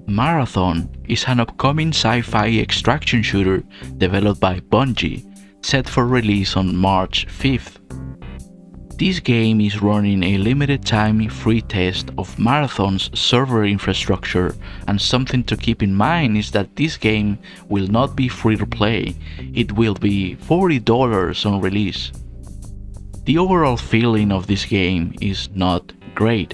Marathon is an upcoming sci-fi extraction shooter developed by Bungie, set for release on March 5th. This game is running a limited time free test of Marathon's server infrastructure, and something to keep in mind is that this game will not be free to play, it will be $40 on release. The overall feeling of this game is not great.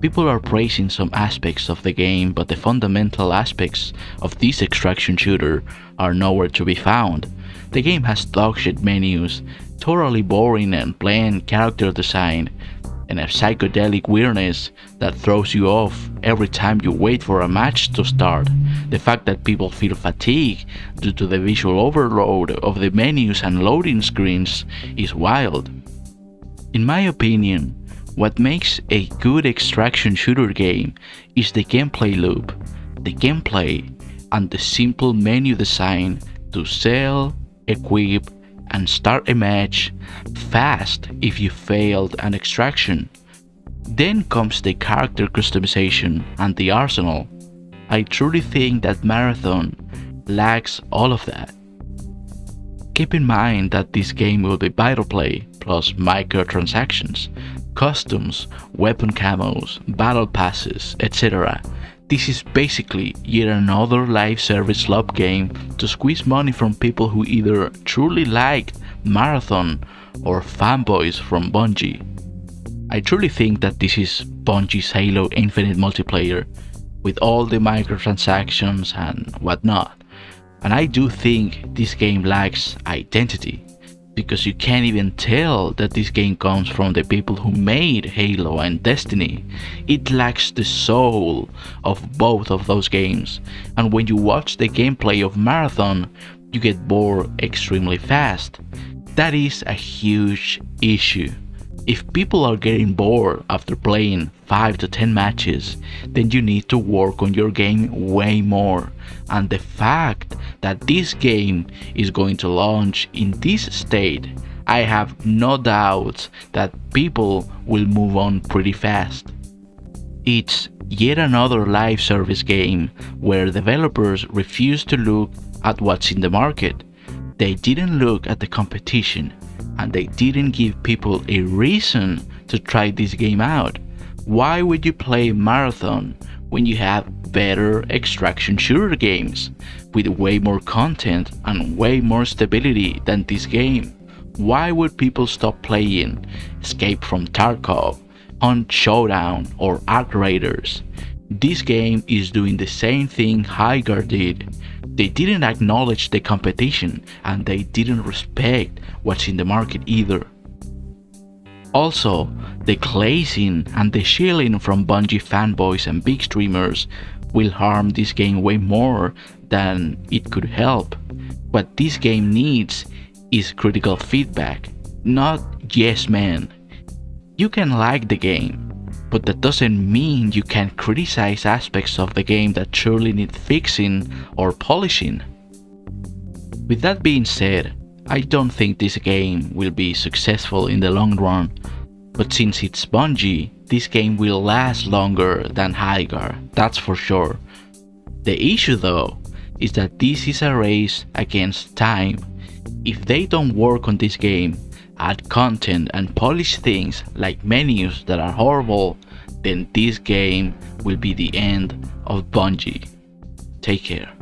People are praising some aspects of the game, but the fundamental aspects of this extraction shooter are nowhere to be found. The game has dogshit menus, totally boring and bland character design, and a psychedelic weirdness that throws you off every time you wait for a match to start. The fact that people feel fatigue due to the visual overload of the menus and loading screens is wild. In my opinion, what makes a good extraction shooter game is the gameplay loop, the gameplay, and the simple menu design to sell, equip, and start a match fast if you failed an extraction. Then comes the character customization and the arsenal. I truly think that Marathon lacks all of that. Keep in mind that this game will be battle play plus microtransactions, customs, weapon camos, battle passes, etc. This is basically yet another live service lob game to squeeze money from people who either truly liked Marathon or fanboys from Bungie. I truly think that this is Bungie's Halo Infinite multiplayer with all the microtransactions and whatnot. And I do think this game lacks identity, because you can't even tell that this game comes from the people who made Halo and Destiny. It lacks the soul of both of those games, and when you watch the gameplay of Marathon, you get bored extremely fast. That is a huge issue. If people are getting bored after playing 5 to 10 matches, then you need to work on your game way more. And the fact that this game is going to launch in this state, I have no doubt that people will move on pretty fast. It's yet another live service game where developers refuse to look at what's in the market. They didn't look at the competition, and they didn't give people a reason to try this game out. Why would you play Marathon when you have better extraction shooter games with way more content and way more stability than this game? Why would people stop playing Escape from Tarkov, Hunt Showdown, or Arc Raiders? This game is doing the same thing Highguard did. They didn't acknowledge the competition, and they didn't respect what's in the market either. Also, the glazing and the shilling from Bungie fanboys and big streamers will harm this game way more than it could help. What this game needs is critical feedback, not yes man. You can like the game, but that doesn't mean you can criticize aspects of the game that surely need fixing or polishing. With that being said, I don't think this game will be successful in the long run, but since it's Bungie, this game will last longer than Highguard, that's for sure. The issue though is that this is a race against time. If they don't work on this game, add content and polish things like menus that are horrible, then this game will be the end of Bungie. Take care.